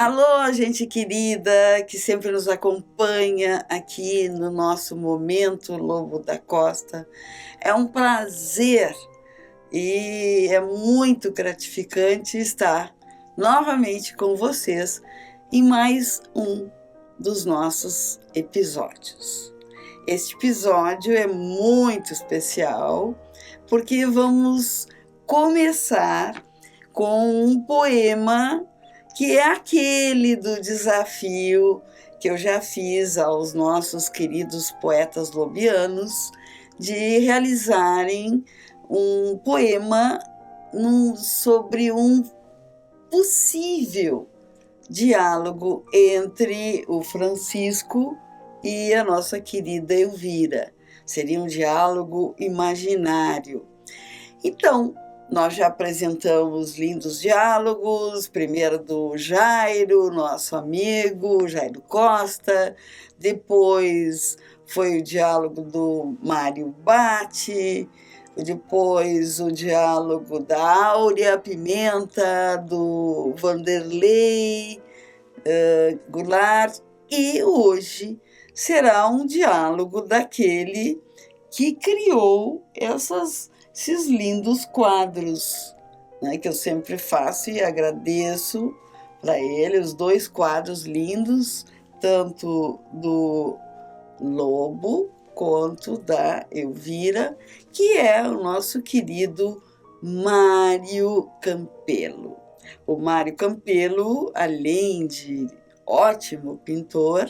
Alô, gente querida que sempre nos acompanha aqui no nosso Momento Lobo da Costa. É um prazer e é muito gratificante estar novamente com vocês em mais um dos nossos episódios. Este episódio é muito especial porque vamos começar com um poema que é aquele do desafio que eu já fiz aos nossos queridos poetas lobianos de realizarem um poema sobre um possível diálogo entre o Francisco e a nossa querida Elvira. Seria um diálogo imaginário. Então, nós já apresentamos lindos diálogos, primeiro do Jairo, nosso amigo, Jairo Costa, depois foi o diálogo do Mário Batti, depois o diálogo da Áurea Pimenta, do Vanderlei Goulart, e hoje será um diálogo daquele que criou esses lindos quadros, né, que eu sempre faço e agradeço para ele, os dois quadros lindos, tanto do Lobo quanto da Elvira, que é o nosso querido Mário Campelo. O Mário Campelo, além de ótimo pintor,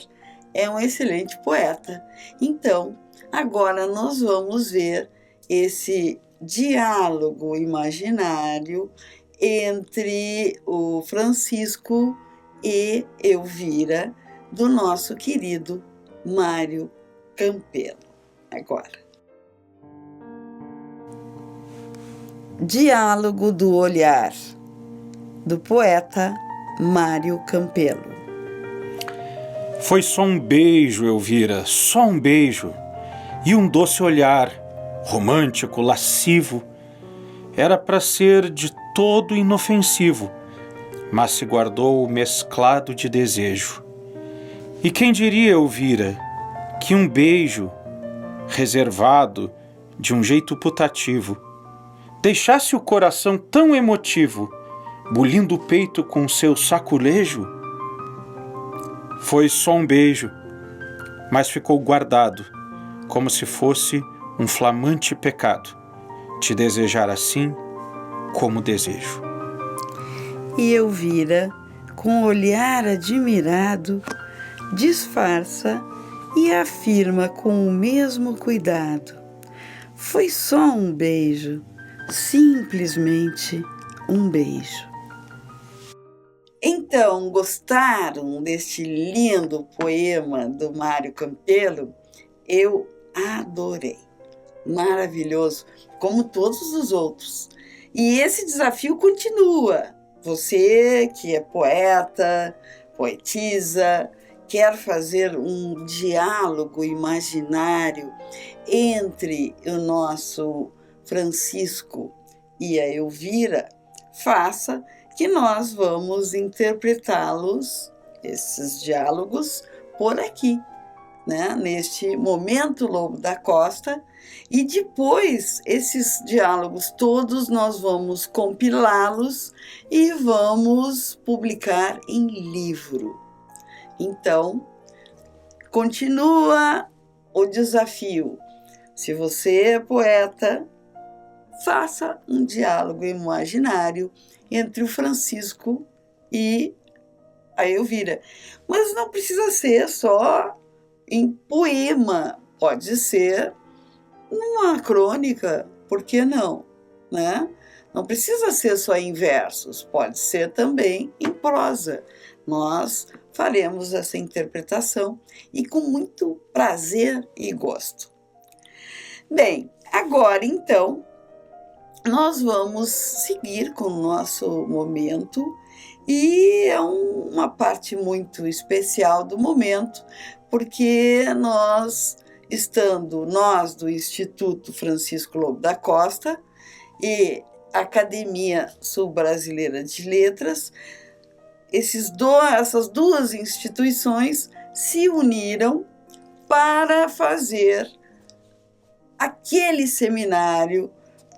é um excelente poeta. Então, agora nós vamos ver esse diálogo imaginário entre o Francisco e Elvira, do nosso querido Mário Campelo. Agora. Diálogo do Olhar, do poeta Mário Campelo. Foi só um beijo, Elvira, só um beijo, e um doce olhar, romântico, lascivo. Era para ser de todo inofensivo, mas se guardou mesclado de desejo. E quem diria, Elvira, que um beijo, reservado, de um jeito putativo, deixasse o coração tão emotivo, bulindo o peito com seu saculejo? Foi só um beijo, mas ficou guardado, como se fosse um flamante pecado, te desejar assim como desejo. E Elvira, com olhar admirado, disfarça e afirma com o mesmo cuidado: foi só um beijo, simplesmente um beijo. Então, gostaram deste lindo poema do Mário Campelo? Eu adorei. Maravilhoso, como todos os outros. E esse desafio continua. Você que é poeta, poetisa, quer fazer um diálogo imaginário entre o nosso Francisco e a Elvira, faça, que nós vamos interpretá-los, esses diálogos, por aqui, né? Neste Momento Lobo da Costa. E depois, esses diálogos todos, nós vamos compilá-los e vamos publicar em livro. Então, continua o desafio. Se você é poeta, faça um diálogo imaginário entre o Francisco e a Elvira. Mas não precisa ser só em poema, pode ser numa crônica, por que não? Né? Não precisa ser só em versos, pode ser também em prosa. Nós faremos essa interpretação e com muito prazer e gosto. Bem, agora então, nós vamos seguir com o nosso momento e é uma parte muito especial do momento, porque nós do Instituto Francisco Lobo da Costa e Academia Sul-Brasileira de Letras, essas duas instituições se uniram para fazer aquele seminário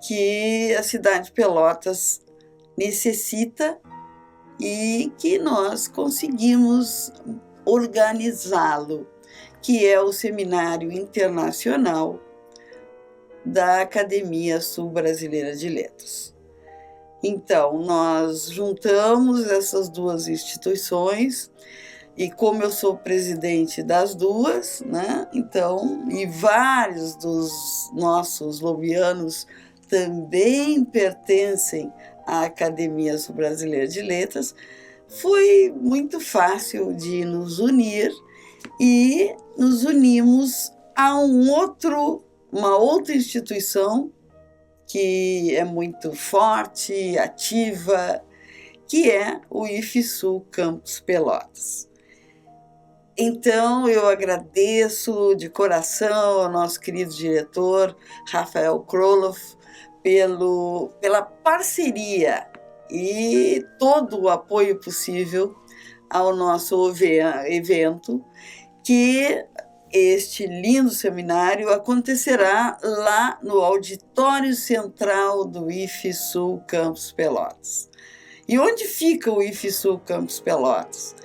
que a cidade de Pelotas necessita e que nós conseguimos organizá-lo, que é o Seminário Internacional da Academia Sul-Brasileira de Letras. Então, nós juntamos essas duas instituições e como eu sou presidente das duas, né, então, e vários dos nossos lobianos também pertencem à Academia Sul-Brasileira de Letras, foi muito fácil de nos unir e nos unimos a uma outra instituição que é muito forte, ativa, que é o IFSU Campus Pelotas. Então, eu agradeço de coração ao nosso querido diretor, Rafael Kroloff, pela parceria e todo o apoio possível ao nosso evento, que este lindo seminário acontecerá lá no auditório central do IFSU Campus Pelotas. E onde fica o IFSU Campus Pelotas?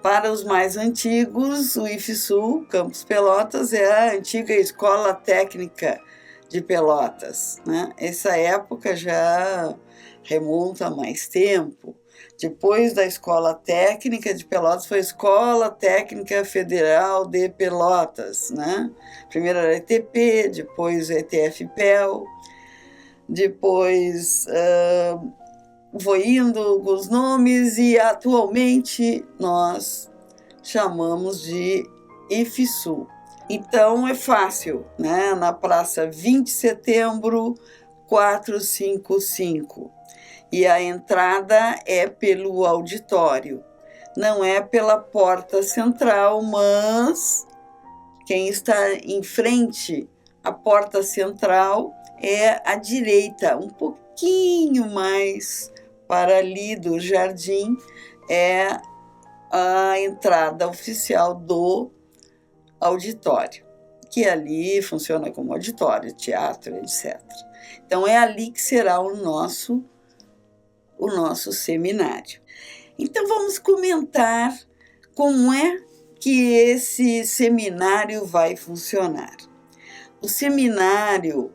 Para os mais antigos, o IFSU Campus Pelotas é a antiga Escola Técnica de Pelotas, né? Essa época já remonta a mais tempo. Depois da Escola Técnica de Pelotas foi a Escola Técnica Federal de Pelotas, né? Primeiro era a ETP, depois a ETF-PEL, depois foi indo os nomes e atualmente nós chamamos de IFSU. Então é fácil, né? Na Praça 20 de Setembro, 455. E a entrada é pelo auditório. Não é pela porta central, mas quem está em frente à porta central é à direita, um pouquinho mais para ali do jardim, é a entrada oficial do auditório, que ali funciona como auditório, teatro, etc. Então é ali que será o nosso seminário. Então vamos comentar como é que esse seminário vai funcionar. O seminário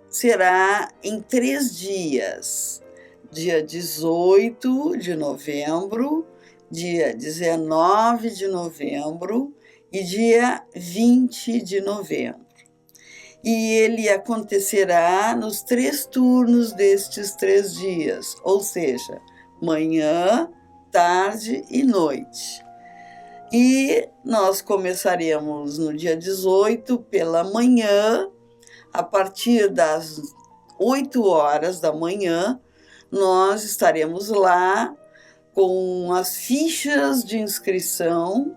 será em 3 dias, dia 18 de novembro, dia 19 de novembro e dia 20 de novembro. E ele acontecerá nos 3 turnos destes 3 dias, ou seja, manhã, tarde e noite. E nós começaremos no dia 18 pela manhã, a partir das 8 horas da manhã, nós estaremos lá com as fichas de inscrição,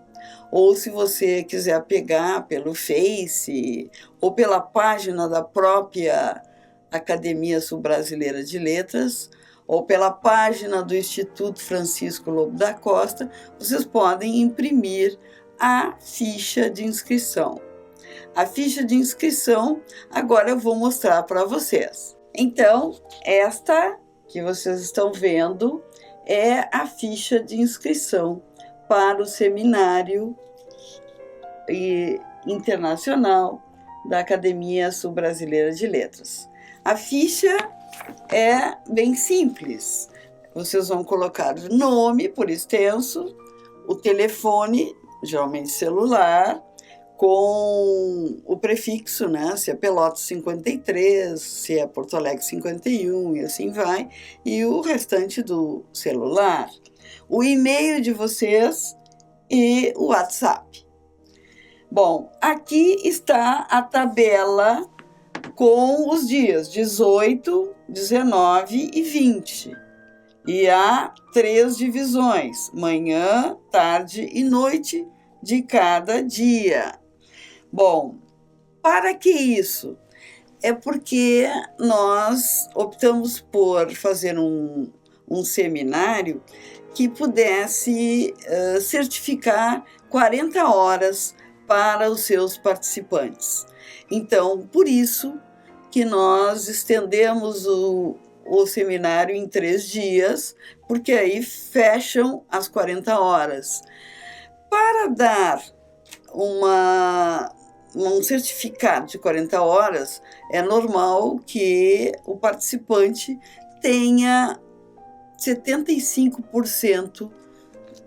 ou se você quiser pegar pelo Face ou pela página da própria Academia Sul-Brasileira de Letras, ou pela página do Instituto Francisco Lobo da Costa, vocês podem imprimir a ficha de inscrição. A ficha de inscrição, agora eu vou mostrar para vocês. Então, esta que vocês estão vendo é a ficha de inscrição para o seminário internacional da Academia Sul-Brasileira de Letras. A ficha é bem simples. Vocês vão colocar o nome por extenso, o telefone, geralmente celular, com o prefixo, né? Se é Pelotas 53, se é Porto Alegre 51 e assim vai, e o restante do celular, o e-mail de vocês e o WhatsApp. Bom, aqui está a tabela com os dias 18, 19 e 20. E há 3 divisões, manhã, tarde e noite de cada dia. Bom, para que isso? É porque nós optamos por fazer um um seminário que pudesse certificar 40 horas para os seus participantes. Então, por isso que nós estendemos o seminário em 3 dias, porque aí fecham as 40 horas. Para dar um certificado de 40 horas, é normal que o participante tenha 75%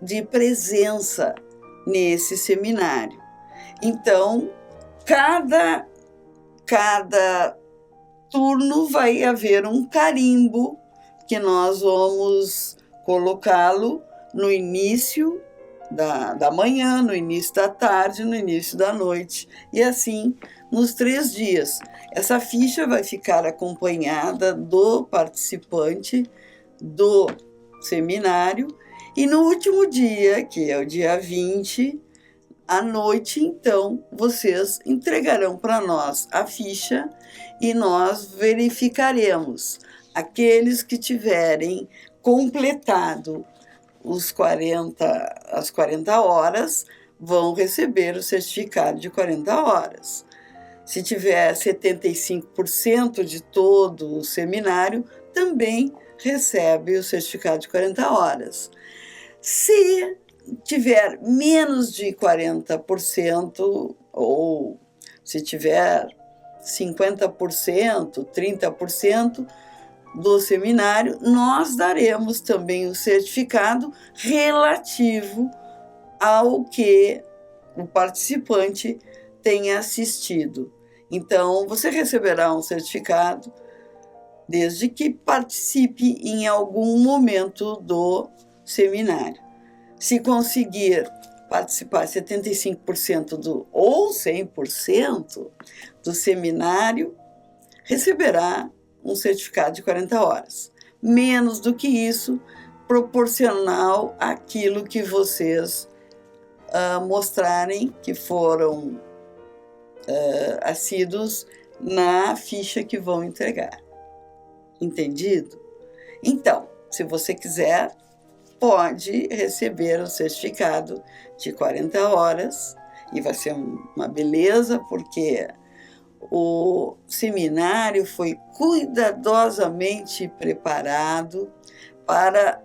de presença nesse seminário. Então, cada turno vai haver um carimbo que nós vamos colocá-lo no início da manhã, no início da tarde, no início da noite, e assim nos 3 dias. Essa ficha vai ficar acompanhada do participante do seminário, e no último dia, que é o dia 20, à noite, então, vocês entregarão para nós a ficha e nós verificaremos aqueles que tiverem completado as 40 horas, vão receber o certificado de 40 horas. Se tiver 75% de todo o seminário, também recebe o certificado de 40 horas. Se tiver menos de 40%, ou se tiver 50%, 30% do seminário, nós daremos também o certificado relativo ao que o participante tenha assistido. Então, você receberá um certificado desde que participe em algum momento do seminário. Se conseguir participar 75% ou 100% do seminário, receberá um certificado de 40 horas. Menos do que isso, proporcional àquilo que vocês mostrarem que foram assíduos na ficha que vão entregar. Entendido? Então, se você quiser, pode receber o certificado de 40 horas e vai ser uma beleza, porque o seminário foi cuidadosamente preparado para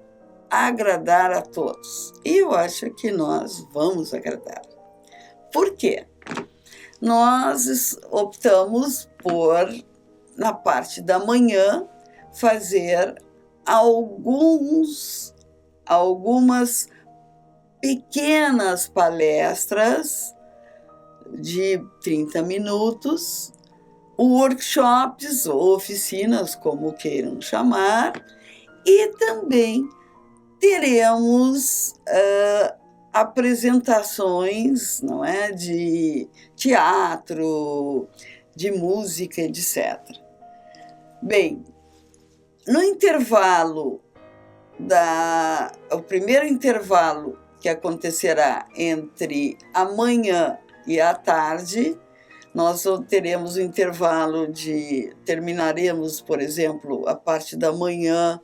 agradar a todos. E eu acho que nós vamos agradar. Por quê? Nós optamos por, na parte da manhã, fazer algumas pequenas palestras de 30 minutos, workshops ou oficinas, como queiram chamar, e também teremos apresentações, não é, de teatro, de música, etc. Bem, no intervalo o primeiro intervalo que acontecerá entre a manhã e a tarde, nós teremos o intervalo terminaremos, por exemplo, a parte da manhã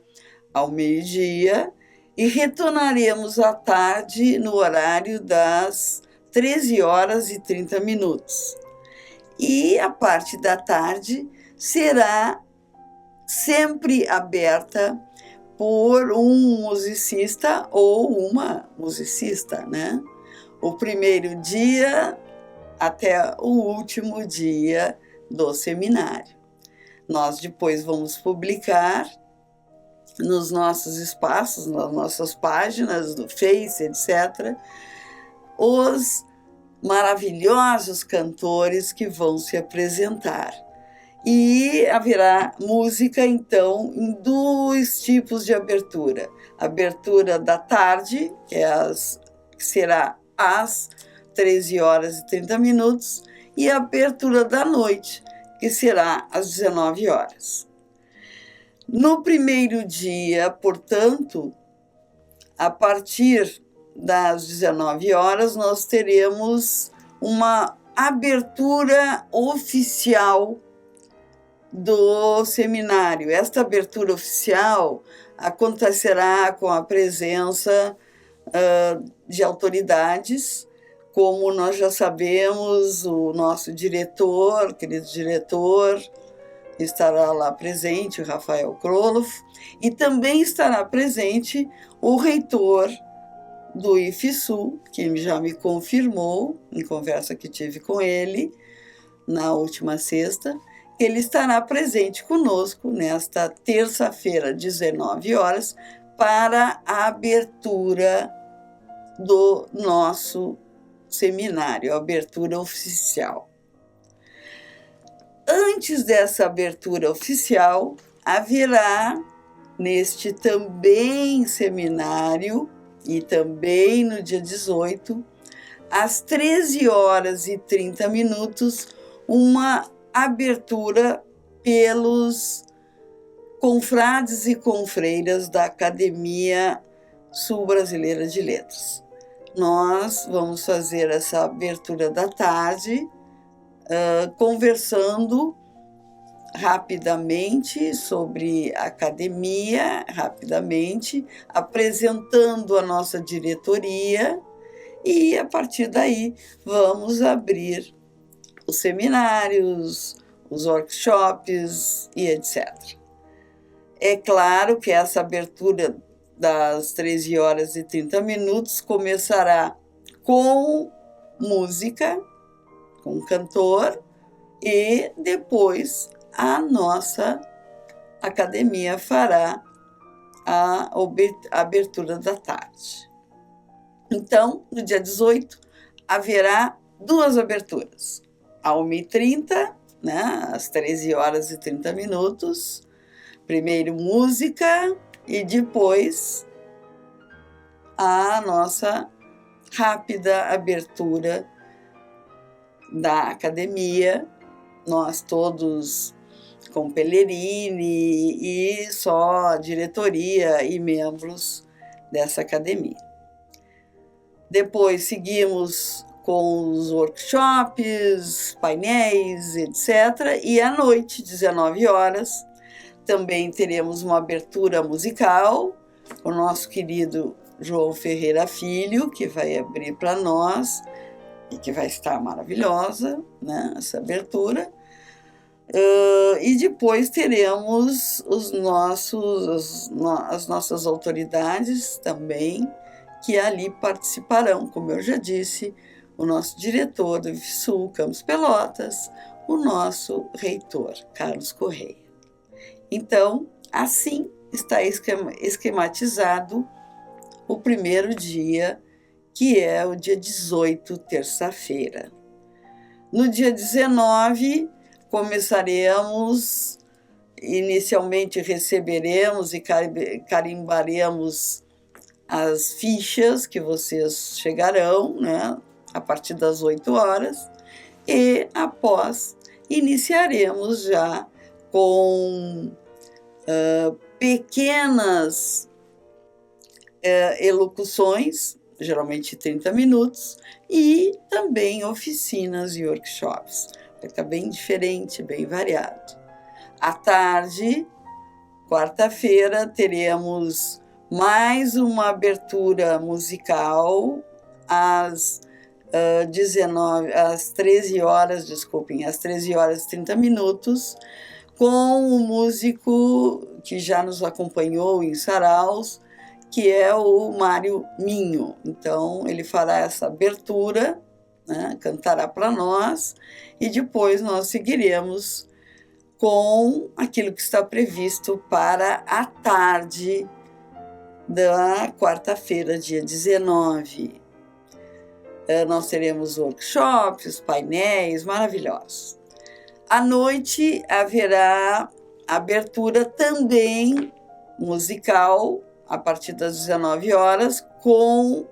ao meio-dia e retornaremos à tarde no horário das 13h30. E a parte da tarde será sempre aberta por um musicista ou uma musicista, né? O primeiro dia até o último dia do seminário. Nós depois vamos publicar nos nossos espaços, nas nossas páginas do Face, etc., os maravilhosos cantores que vão se apresentar. E haverá música, então, em 2 tipos de abertura. Abertura da tarde, que será às 13h30, e a abertura da noite, que será às 19h. No primeiro dia, portanto, a partir das 19h, nós teremos uma abertura oficial do seminário. Esta abertura oficial acontecerá com a presença de autoridades, como nós já sabemos, o nosso diretor, querido diretor, estará lá presente, o Rafael Kroloff, e também estará presente o reitor do IFSU, que já me confirmou, em conversa que tive com ele, na última sexta, que ele estará presente conosco nesta terça-feira, 19 horas, para a abertura do nosso seminário, a abertura oficial. Antes dessa abertura oficial, haverá neste também seminário, e também no dia 18, às 13 horas e 30 minutos, uma abertura pelos confrades e confreiras da Academia Sul-Brasileira de Letras. Nós vamos fazer essa abertura da tarde, conversando rapidamente sobre a academia, apresentando a nossa diretoria, e a partir daí vamos abrir os seminários, os workshops e etc. É claro que essa abertura das 13 horas e 30 minutos começará com música, com um cantor, e depois a nossa academia fará a abertura da tarde. Então, no dia 18, haverá duas aberturas. À 1h30, né, às 13 horas e 30 minutos, primeiro música e depois a nossa rápida abertura da academia, nós todos com Pellerini e só diretoria e membros dessa academia. Depois seguimos com os workshops, painéis, etc. E à noite, 19 horas, também teremos uma abertura musical, o nosso querido João Ferreira Filho, que vai abrir para nós, e que vai estar maravilhosa, né, essa abertura. E depois teremos as nossas autoridades também, que ali participarão, como eu já disse, o nosso diretor do IFSU, Campos Pelotas, o nosso reitor, Carlos Correia. Então, assim está esquematizado o primeiro dia, que é o dia 18, terça-feira. No dia 19, começaremos, inicialmente receberemos e carimbaremos as fichas que vocês chegarão, né, a partir das 8 horas, e após iniciaremos já com pequenas elocuções, geralmente 30 minutos, e também oficinas e workshops. Vai estar bem diferente, bem variado. À tarde, quarta-feira, teremos mais uma abertura musical às 13 horas e 30 minutos, com um músico que já nos acompanhou em Saraus, que é o Mário Minho. Então, ele fará essa abertura, né, cantará para nós, e depois nós seguiremos com aquilo que está previsto para a tarde da quarta-feira, dia 19. Nós teremos workshops, painéis maravilhosos. À noite haverá abertura também musical, a partir das 19 horas, com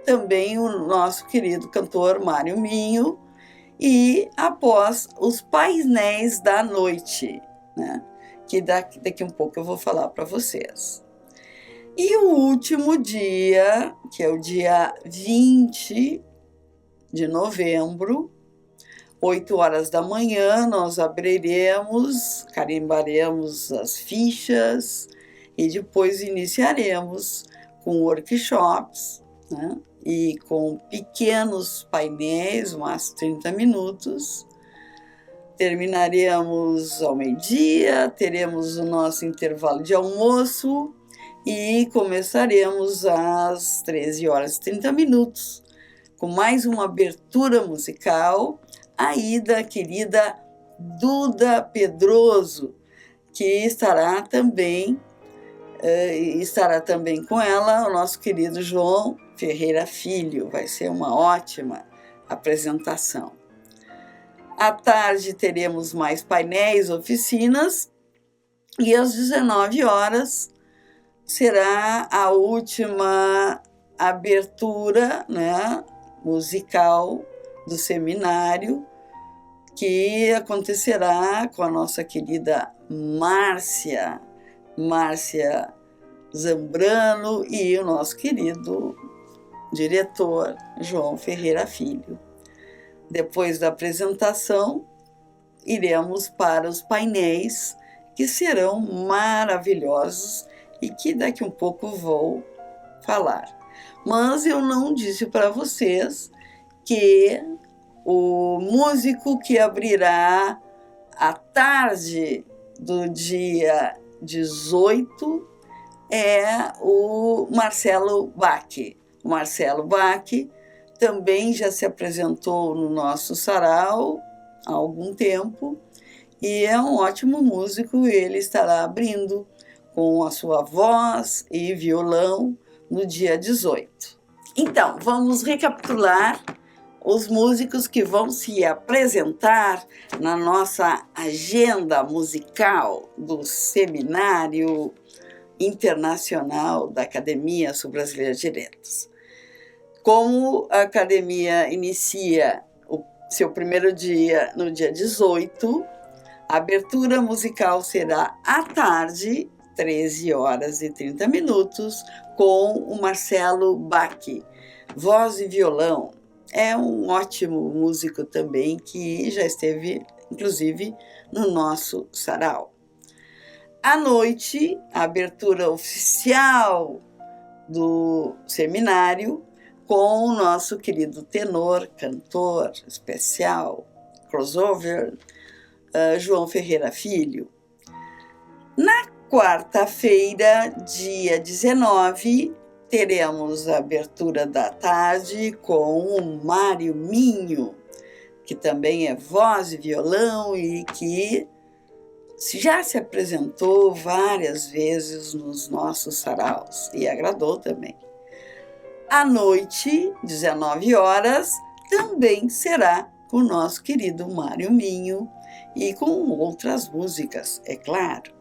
também o nosso querido cantor Mário Minho, e após os painéis da noite, né, que daqui um pouco eu vou falar para vocês. E o último dia, que é o dia 20 de novembro, 8 horas da manhã, nós abriremos, carimbaremos as fichas e depois iniciaremos com workshops, né? E com pequenos painéis, umas 30 minutos. Terminaremos ao meio-dia, teremos o nosso intervalo de almoço e começaremos às 13 horas e 30 minutos, com mais uma abertura musical, aí da querida Duda Pedroso, que estará também com ela o nosso querido João Ferreira Filho. Vai ser uma ótima apresentação. À tarde teremos mais painéis, oficinas, e às 19 horas será a última abertura, né, musical do seminário, que acontecerá com a nossa querida Márcia Zambrano e o nosso querido diretor João Ferreira Filho. Depois da apresentação, iremos para os painéis, que serão maravilhosos e que daqui um pouco vou falar. Mas eu não disse para vocês que o músico que abrirá a tarde do dia 18 é o Marcelo Bach. O Marcelo Bach também já se apresentou no nosso sarau há algum tempo e é um ótimo músico. Ele estará abrindo com a sua voz e violão no dia 18. Então, vamos recapitular os músicos que vão se apresentar na nossa agenda musical do Seminário Internacional da Academia Sul-Brasileira de Letras. Como a academia inicia o seu primeiro dia no dia 18, a abertura musical será à tarde, 13 horas e 30 minutos, com o Marcelo Bach, voz e violão. É um ótimo músico também, que já esteve, inclusive, no nosso sarau. À noite, a abertura oficial do seminário, com o nosso querido tenor, cantor especial, crossover, João Ferreira Filho. Na quarta-feira, dia 19, teremos a abertura da tarde com o Mário Minho, que também é voz e violão e que já se apresentou várias vezes nos nossos saraus e agradou também. À noite, 19 horas, também será com o nosso querido Mário Minho e com outras músicas, é claro.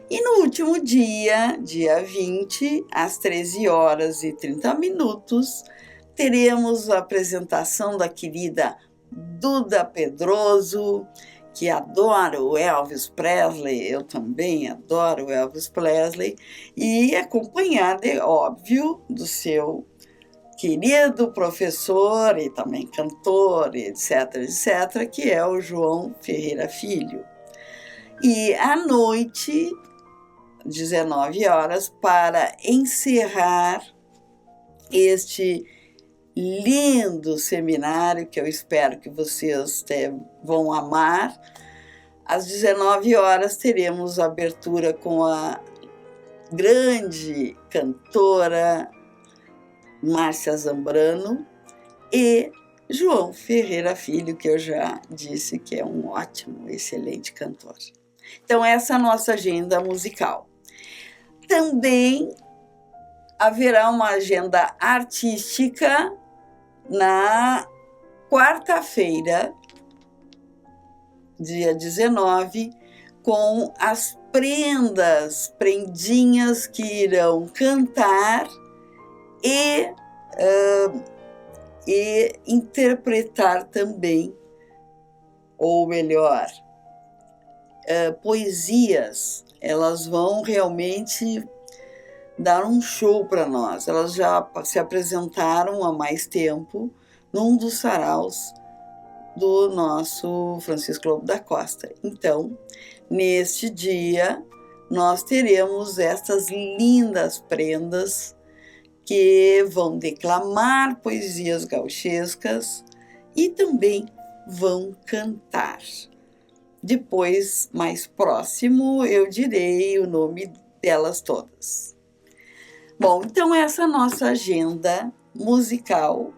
E no último dia, dia 20, às 13 horas e 30 minutos, teremos a apresentação da querida Duda Pedroso, que adora o Elvis Presley. Eu também adoro o Elvis Presley, e acompanhada, é óbvio, do seu querido professor e também cantor, etc., etc., que é o João Ferreira Filho. E à noite, 19 horas, para encerrar este lindo seminário, que eu espero que vocês vão amar, às 19 horas teremos a abertura com a grande cantora Márcia Zambrano e João Ferreira Filho, que eu já disse que é um ótimo, excelente cantor. Então, essa é a nossa agenda musical. Também haverá uma agenda artística na quarta-feira, dia 19, com as prendinhas que irão cantar e interpretar também, ou melhor, poesias. Elas vão realmente dar um show para nós. Elas já se apresentaram há mais tempo num dos saraus do nosso Francisco Lobo da Costa. Então, neste dia, nós teremos estas lindas prendas que vão declamar poesias gauchescas e também vão cantar. Depois, mais próximo, eu direi o nome delas todas. Bom, então essa é a nossa agenda musical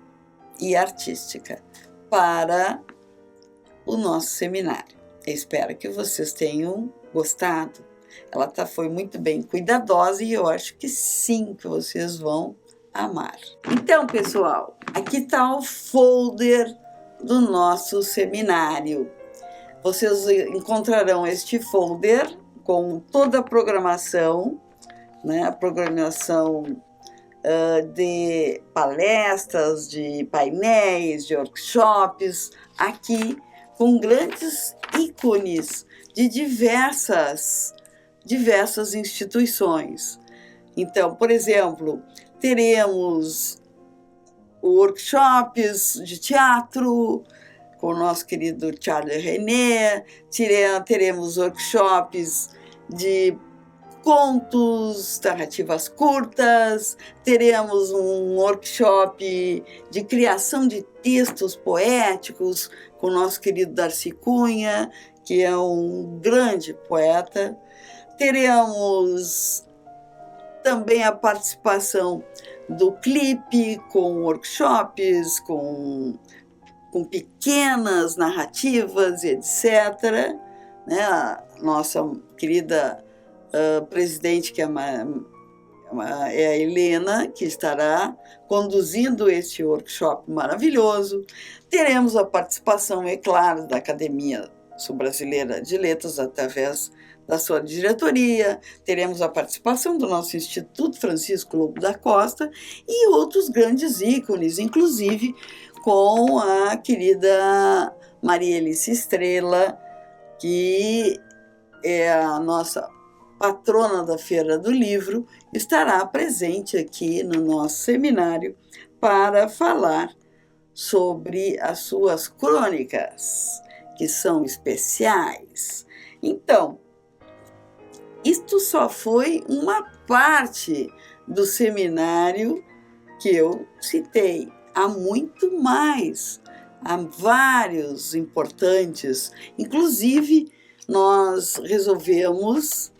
e artística para o nosso seminário. Eu espero que vocês tenham gostado. Ela foi muito bem cuidadosa e eu acho que sim, que vocês vão amar. Então, pessoal, aqui está o folder do nosso seminário. Vocês encontrarão este folder com toda a programação, né? A programação de palestras, de painéis, de workshops, aqui com grandes ícones de diversas instituições. Então, por exemplo, teremos workshops de teatro com o nosso querido Charles René, teremos workshops de contos, narrativas curtas, teremos um workshop de criação de textos poéticos com o nosso querido Darcy Cunha, que é um grande poeta. Teremos também a participação do clipe, com workshops, com pequenas narrativas, etc. Né? A nossa querida presidente, que é a Helena, que estará conduzindo este workshop maravilhoso. Teremos a participação, é claro, da Academia Sul-Brasileira de Letras, através da sua diretoria. Teremos a participação do nosso Instituto Francisco Lobo da Costa e outros grandes ícones, inclusive com a querida Maria Alice Estrela, que é a nossa patrona da Feira do Livro, estará presente aqui no nosso seminário para falar sobre as suas crônicas, que são especiais. Então, isto só foi uma parte do seminário que eu citei. Há muito mais, há vários importantes. Inclusive, nós resolvemos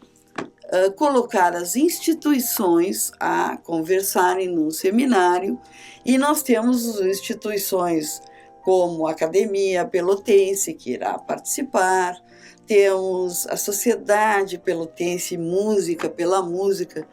colocar as instituições a conversarem no seminário, e nós temos instituições como a Academia Pelotense, que irá participar, temos a Sociedade Pelotense Música pela Música,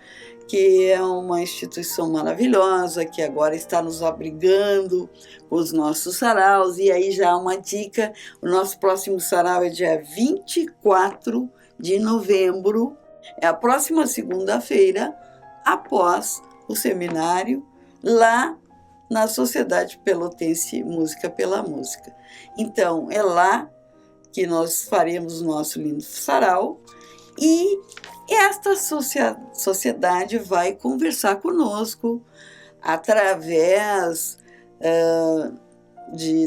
que é uma instituição maravilhosa, que agora está nos abrigando com os nossos saraus. E aí já há uma dica, o nosso próximo sarau é dia 24 de novembro, é a próxima segunda-feira, após o seminário, lá na Sociedade Pelotense Música pela Música. Então, é lá que nós faremos o nosso lindo sarau, e esta sociedade vai conversar conosco através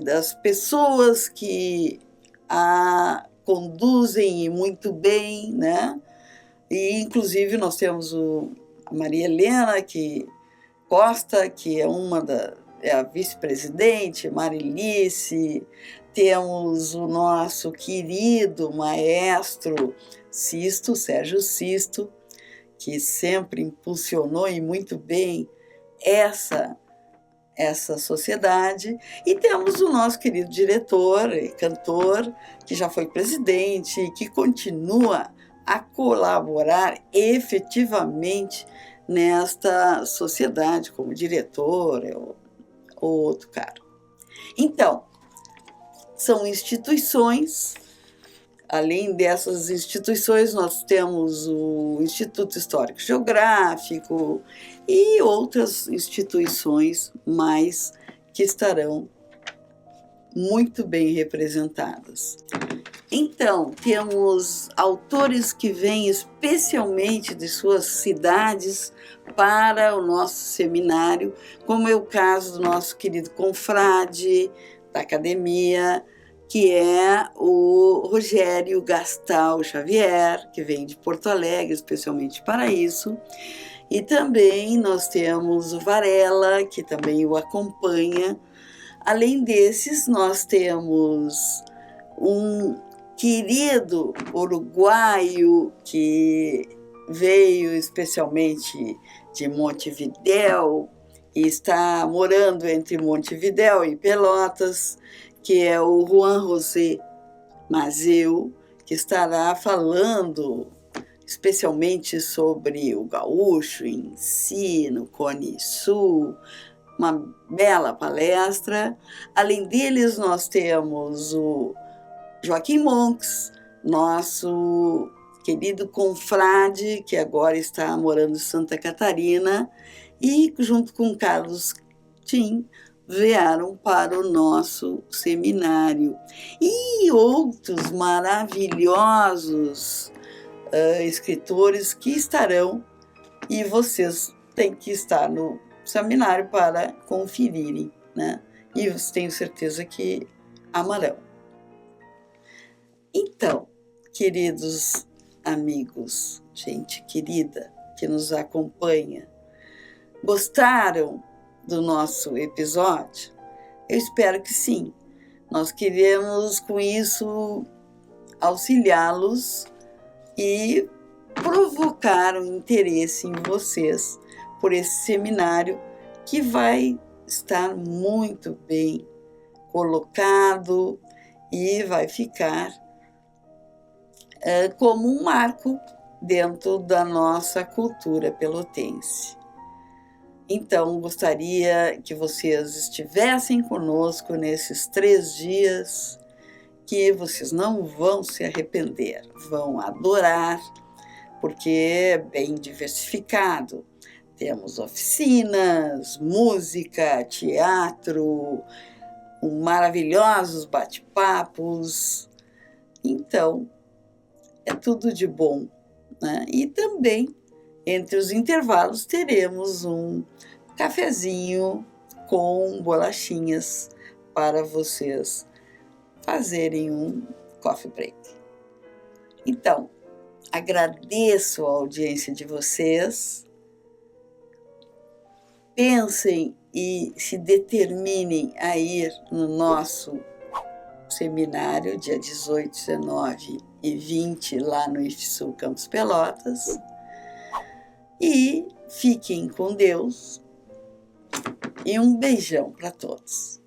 das pessoas que a conduzem muito bem, né? E, inclusive, nós temos a Maria Helena Costa, que é a vice-presidente, Marilice. Temos o nosso querido maestro Sérgio Sisto, que sempre impulsionou e muito bem essa sociedade. E temos o nosso querido diretor e cantor, que já foi presidente e que continua a colaborar efetivamente nesta sociedade como diretor ou outro cara. Então, são instituições. Além dessas instituições, nós temos o Instituto Histórico Geográfico e outras instituições mais que estarão muito bem representadas. Então, temos autores que vêm especialmente de suas cidades para o nosso seminário, como é o caso do nosso querido confrade da Academia, que é o Rogério Gastal Xavier, que vem de Porto Alegre especialmente para isso. E também nós temos o Varela, que também o acompanha. Além desses, nós temos um querido uruguaio que veio especialmente de Montevidéu e está morando entre Montevidéu e Pelotas, que é o Juan José Mazeu, que estará falando especialmente sobre o gaúcho em si, no Cone Sul, uma bela palestra. Além deles, nós temos o Joaquim Monks, nosso querido confrade, que agora está morando em Santa Catarina, e junto com Carlos Tim, vieram para o nosso seminário. E outros maravilhosos escritores que estarão, e vocês têm que estar no seminário para conferirem, né? E eu tenho certeza que amarão. Então, queridos amigos, gente querida que nos acompanha, gostaram do nosso episódio? Eu espero que sim. Nós queremos, com isso, auxiliá-los e provocar um interesse em vocês por esse seminário que vai estar muito bem colocado e vai ficar como um marco dentro da nossa cultura pelotense. Então, gostaria que vocês estivessem conosco nesses 3 dias, que vocês não vão se arrepender, vão adorar, porque é bem diversificado. Temos oficinas, música, teatro, maravilhosos bate-papos. Então, é tudo de bom, né? E também, entre os intervalos, teremos um cafezinho com bolachinhas para vocês fazerem um coffee break. Então, agradeço a audiência de vocês. Pensem e se determinem a ir no nosso seminário, dia 18, 19 e 20, lá no IFSU Campus Pelotas. E fiquem com Deus e um beijão para todos.